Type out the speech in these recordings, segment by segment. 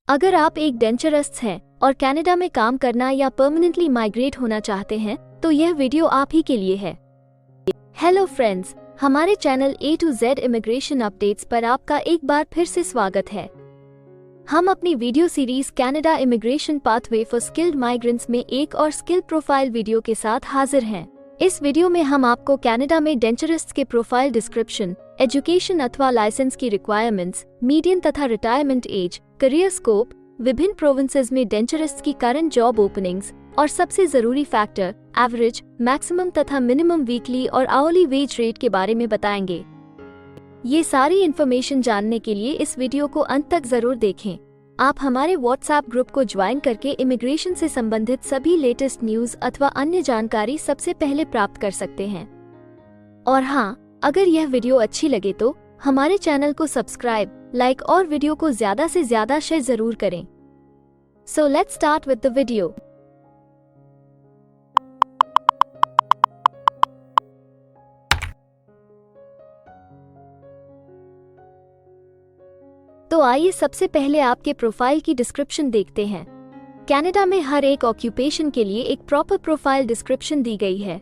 अगर आप एक डेंचरिस्ट हैं और कनाडा में काम करना या परमानेंटली माइग्रेट होना चाहते हैं तो यह वीडियो आप ही के लिए है। हेलो फ्रेंड्स, हमारे channel A to Z immigration updates पर आपका एक बार फिर से स्वागत है। हम अपनी video series Canada immigration pathway for skilled migrants में एक और स्किल प्रोफाइल वीडियो के साथ हाजिर हैं। इस वीडियो में हम आपको कनाडा में डेंचरिस्ट के प्रोफाइल डिस्क्रिप्शन, एजुकेशन अथवा लाइसेंस की रिक्वायरमेंट्स, मीडियन तथा रिटायरमेंट एज, करियर स्कोप, विभिन्न प्रोविंसेस में डेंचरिस्ट की करंट जॉब ओपनिंग्स और सबसे जरूरी फैक्टर एवरेज, मैक्सिमम तथा मिनिमम वीकली और आवरली वेज रेट के बारे में बताएंगे। ये सारी इन्फॉर्मेशन जानने के लिए इस वीडियो को अंत तक जरूर देखें। आप हमारे व्हाट्सएप ग्रुप को ज्वाइन करके इमिग्रेशन से संबंधित सभी लेटेस्ट न्यूज अथवा अन्य जानकारी सबसे पहले प्राप्त कर सकते हैं। और हाँ, अगर यह वीडियो अच्छी लगे तो हमारे चैनल को सब्सक्राइब, लाइक और वीडियो को ज्यादा से ज्यादा शेयर जरूर करें। So let's start with the video. तो आइए सबसे पहले आपके प्रोफाइल की डिस्क्रिप्शन देखते हैं। कनाडा में हर एक ऑक्यूपेशन के लिए एक प्रॉपर प्रोफाइल डिस्क्रिप्शन दी गई है।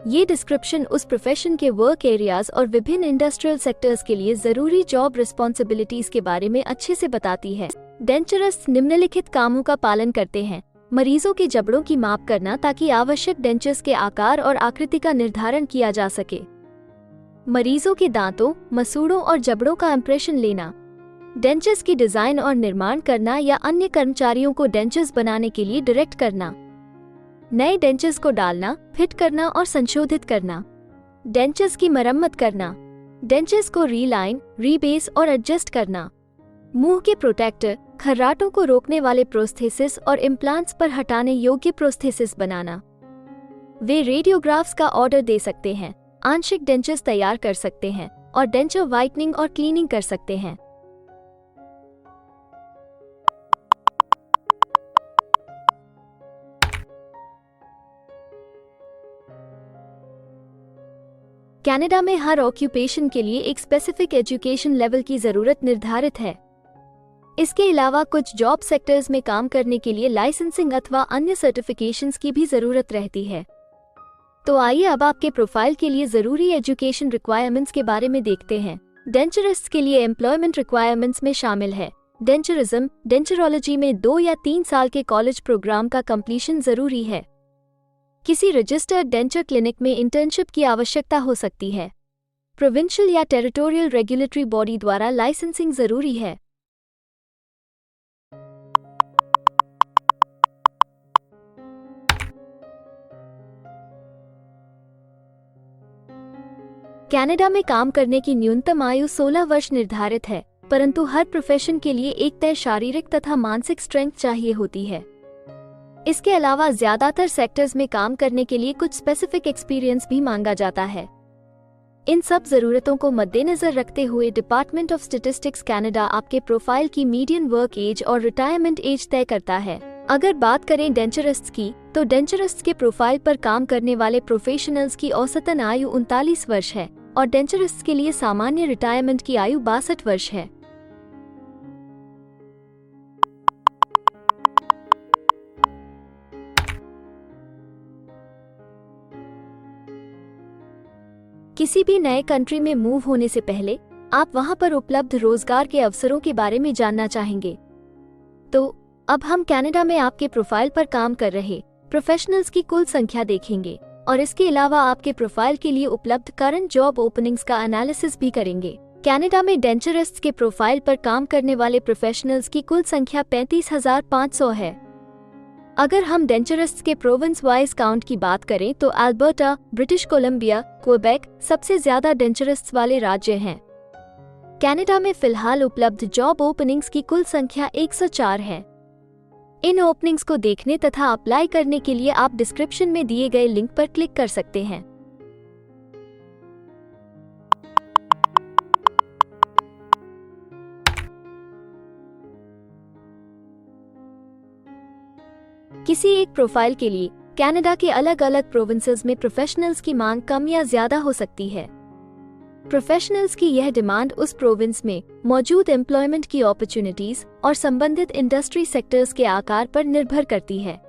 ये डिस्क्रिप्शन उस प्रोफेशन के वर्क एरियाज और विभिन्न इंडस्ट्रियल सेक्टर्स के लिए जरूरी जॉब रिस्पॉन्सिबिलिटीज के बारे में अच्छे से बताती है। डेंचरिस्ट निम्नलिखित कामों का पालन करते हैं: मरीजों के जबड़ों की माप करना ताकि आवश्यक डेंचर्स के आकार और आकृति का निर्धारण किया जा सके, मरीजों के दांतों, मसूड़ों और जबड़ों का इंप्रेशन लेना, डेंचर्स की डिजाइन और निर्माण करना या अन्य कर्मचारियों को डेंचर्स बनाने के लिए डायरेक्ट करना, नए डेंचर्स को डालना, फिट करना और संशोधित करना, डेंचर्स की मरम्मत करना, डेंचर्स को रीलाइन, रीबेस और एडजस्ट करना, मुंह के प्रोटेक्टर, खर्राटों को रोकने वाले प्रोस्थेसिस और इम्प्लांट्स पर हटाने योग्य प्रोस्थेसिस बनाना। वे रेडियोग्राफ्स का ऑर्डर दे सकते हैं, आंशिक डेंचर्स तैयार कर सकते हैं और डेंचर व्हाइटनिंग और क्लीनिंग कर सकते हैं। कनाडा में हर ऑक्यूपेशन के लिए एक स्पेसिफिक एजुकेशन लेवल की जरूरत निर्धारित है। इसके अलावा कुछ जॉब सेक्टर्स में काम करने के लिए लाइसेंसिंग अथवा अन्य सर्टिफिकेशंस की भी जरूरत रहती है। तो आइए अब आपके प्रोफाइल के लिए जरूरी एजुकेशन रिक्वायरमेंट्स के बारे में देखते हैं। डेंचरिस्ट के लिए एम्प्लॉयमेंट रिक्वायरमेंट्स में शामिल है डेंचरिज्म, डेंचरोलॉजी में 2 या 3 साल के कॉलेज प्रोग्राम का कंप्लीशन जरूरी है। किसी रजिस्टर्ड डेंचर क्लिनिक में इंटर्नशिप की आवश्यकता हो सकती है। प्रोविंशियल या टेरिटोरियल रेगुलेटरी बॉडी द्वारा लाइसेंसिंग जरूरी है। कनाडा में काम करने की न्यूनतम आयु 16 वर्ष निर्धारित है, परंतु हर प्रोफेशन के लिए एक तय शारीरिक तथा मानसिक स्ट्रेंथ चाहिए होती है। इसके अलावा ज्यादातर सेक्टर्स में काम करने के लिए कुछ स्पेसिफिक एक्सपीरियंस भी मांगा जाता है। इन सब जरूरतों को मद्देनजर रखते हुए डिपार्टमेंट ऑफ स्टैटिस्टिक्स कनाडा आपके प्रोफाइल की मीडियन वर्क एज और रिटायरमेंट एज तय करता है। अगर बात करें डेंचरिस्ट्स की, तो डेंचरिस्ट्स के प्रोफाइल पर काम करने वाले प्रोफेशनल्स की औसतन आयु 39 वर्ष है और डेंचरिस्ट्स के लिए सामान्य रिटायरमेंट की आयु 62 वर्ष है। किसी भी नए कंट्री में मूव होने से पहले आप वहां पर उपलब्ध रोजगार के अवसरों के बारे में जानना चाहेंगे। तो अब हम कनाडा में आपके प्रोफाइल पर काम कर रहे प्रोफेशनल्स की कुल संख्या देखेंगे और इसके अलावा आपके प्रोफाइल के लिए उपलब्ध करंट जॉब ओपनिंग्स का एनालिसिस भी करेंगे। कनाडा में डेंचरिस्ट्स के प्रोफाइल पर काम करने वाले प्रोफेशनल्स की कुल संख्या 35,500 है। अगर हम डेंचरिस्ट्स के प्रोविंस वाइज काउंट की बात करें तो अल्बर्टा, ब्रिटिश कोलंबिया, क्वेबेक सबसे ज्यादा डेंचरिस्ट्स वाले राज्य हैं। कनाडा में फिलहाल उपलब्ध जॉब ओपनिंग्स की कुल संख्या 104 है। इन ओपनिंग्स को देखने तथा अप्लाई करने के लिए आप डिस्क्रिप्शन में दिए गए लिंक पर क्लिक कर सकते हैं। किसी एक प्रोफाइल के लिए कनाडा के अलग अलग प्रोविंसेस में प्रोफेशनल्स की मांग कम या ज्यादा हो सकती है। प्रोफेशनल्स की यह डिमांड उस प्रोविंस में मौजूद एम्प्लॉयमेंट की अपॉर्चुनिटीज और संबंधित इंडस्ट्री सेक्टर्स के आकार पर निर्भर करती है।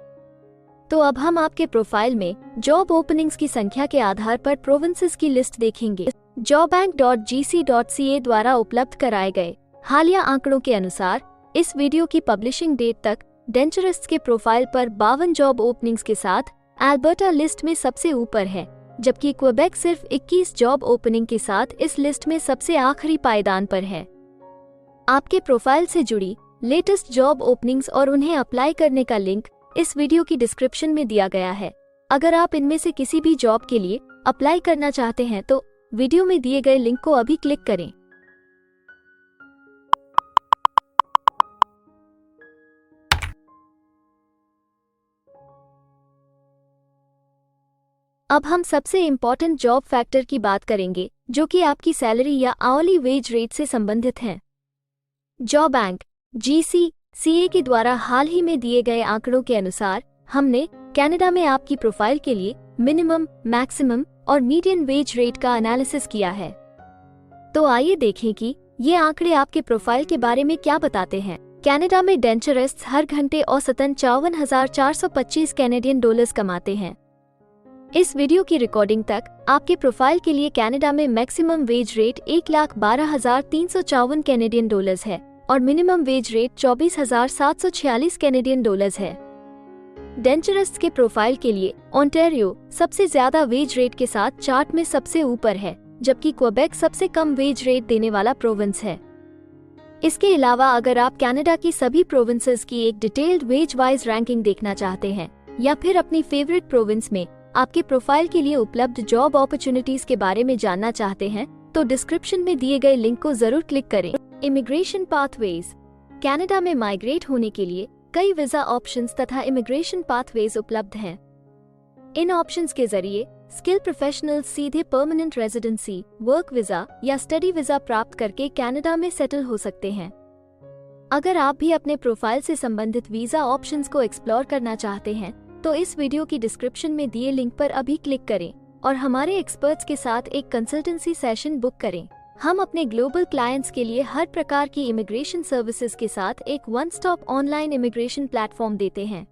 तो अब हम आपके प्रोफाइल में जॉब ओपनिंग्स की संख्या के आधार पर प्रोविंसेस की लिस्ट देखेंगे। jobbank.gc.ca द्वारा उपलब्ध कराए गए हालिया आंकड़ों के अनुसार इस वीडियो की पब्लिशिंग डेट तक डेंचरिस्ट्स के प्रोफाइल पर 52 जॉब ओपनिंग्स के साथ अल्बर्टा लिस्ट में सबसे ऊपर है, जबकि क्वेबेक सिर्फ 21 जॉब ओपनिंग के साथ इस लिस्ट में सबसे आखिरी पायदान पर है। आपके प्रोफाइल से जुड़ी लेटेस्ट जॉब ओपनिंग्स और उन्हें अप्लाई करने का लिंक इस वीडियो की डिस्क्रिप्शन में दिया गया है। अगर आप इनमें से किसी भी जॉब के लिए अप्लाई करना चाहते हैं तो वीडियो में दिए गए लिंक को अभी क्लिक करें। अब हम सबसे इम्पोर्टेंट जॉब फैक्टर की बात करेंगे, जो कि आपकी सैलरी या आवली वेज रेट से संबंधित हैं। jobbank.gc.ca के द्वारा हाल ही में दिए गए आंकड़ों के अनुसार हमने कनाडा में आपकी प्रोफाइल के लिए मिनिमम, मैक्सिमम और मीडियन वेज रेट का एनालिसिस किया है। तो आइए देखें कि ये आंकड़े आपके प्रोफाइल के बारे में क्या बताते हैं। कनाडा में डेंचरिस्ट्स हर घंटे औसतन 54,425 कैनेडियन डॉलर्स कमाते हैं। इस वीडियो की रिकॉर्डिंग तक आपके प्रोफाइल के लिए कनाडा में maximum wage rate 1,12,354 Canadian dollars है और minimum wage rate 24,746 Canadian dollars है। डेंचरिस्ट्स के प्रोफाइल के लिए ओंटारियो सबसे ज्यादा वेज रेट के साथ चार्ट में सबसे ऊपर है, जबकि क्वेबेक सबसे कम वेज रेट देने वाला प्रोविंस है। इसके अलावा अगर आप कनाडा की सभी प्रोविंसेस की एक डिटेल्ड वेज वाइज रैंकिंग देखना चाहते हैं या फिर अपनी फेवरेट प्रोविंस में आपके प्रोफाइल के लिए उपलब्ध जॉब अपॉर्चुनिटीज के बारे में जानना चाहते हैं तो डिस्क्रिप्शन में दिए गए लिंक को जरूर क्लिक करें। Immigration pathways. कनाडा में माइग्रेट होने के लिए कई वीजा ऑप्शंस तथा इमिग्रेशन पाथवेज उपलब्ध हैं। इन ऑप्शंस के जरिए स्किल प्रोफेशनल्स सीधे परमानेंट रेजिडेंसी, वर्क वीजा या स्टडी वीजा प्राप्त करके कनाडा में सेटल हो सकते हैं। अगर आप भी अपने प्रोफाइल से संबंधित वीजा ऑप्शंस को एक्सप्लोर करना चाहते हैं तो इस वीडियो की डिस्क्रिप्शन में दिए लिंक पर अभी क्लिक करें और हमारे एक्सपर्ट्स के साथ एक कंसल्टेंसी सेशन बुक करें। हम अपने ग्लोबल क्लाइंट्स के लिए हर प्रकार की इमिग्रेशन सर्विसेज के साथ एक one stop online immigration platform देते हैं।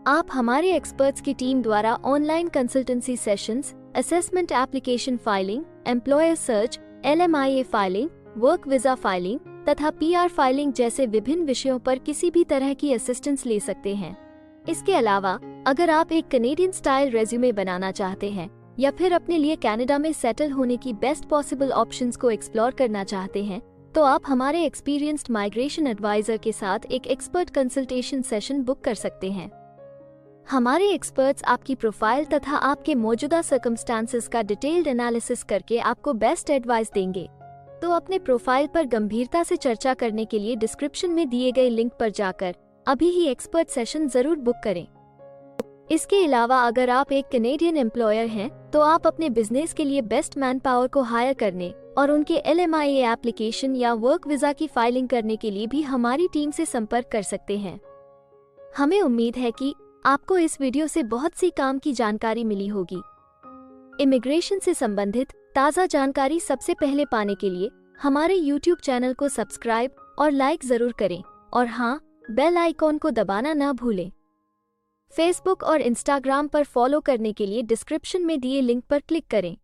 आप हमारे एक्सपर्ट्स की टीम द्वारा online consultancy sessions, assessment application filing, employer search, LMIA filing, work visa filing तथा PR फाइलिंग जैसे विभिन्न विषयों पर किसी भी तरह की असिस्टेंस ले सकते हैं। इसके अलावा अगर आप एक कनेडियन स्टाइल रेज्यूमे बनाना चाहते हैं या फिर अपने लिए कनाडा में सेटल होने की बेस्ट पॉसिबल ऑप्शंस को एक्सप्लोर करना चाहते हैं तो आप हमारे एक्सपीरियंस्ड माइग्रेशन एडवाइजर के साथ एक एक्सपर्ट कंसल्टेशन सेशन बुक कर सकते हैं। हमारे एक्सपर्ट्स आपकी प्रोफाइल तथा आपके मौजूदा सर्कमस्टांसेस का डिटेल्ड एनालिसिस करके आपको बेस्ट एडवाइस देंगे। तो अपने प्रोफाइल पर गंभीरता से चर्चा करने के लिए डिस्क्रिप्शन में दिए गए लिंक पर जाकर अभी ही एक्सपर्ट सेशन जरूर बुक करें। इसके अलावा अगर आप एक कनेडियन एम्प्लॉयर हैं तो आप अपने बिजनेस के लिए बेस्ट मैन पावर को हायर करने और उनके LMIA एप्लीकेशन या वर्क वीजा की फाइलिंग करने के लिए भी हमारी टीम से संपर्क कर सकते हैं। हमें उम्मीद है कि आपको इस वीडियो से बहुत सी काम की जानकारी मिली होगी। इमिग्रेशन से संबंधित ताज़ा जानकारी सबसे पहले पाने के लिए हमारे YouTube चैनल को सब्सक्राइब और लाइक जरूर करें और हाँ, बेल आइकॉन को दबाना ना भूलें। फेसबुक और इंस्टाग्राम पर फॉलो करने के लिए डिस्क्रिप्शन में दिए लिंक पर क्लिक करें।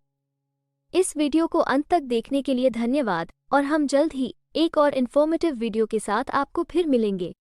इस वीडियो को अंत तक देखने के लिए धन्यवाद और हम जल्द ही एक और इन्फॉर्मेटिव वीडियो के साथ आपको फिर मिलेंगे।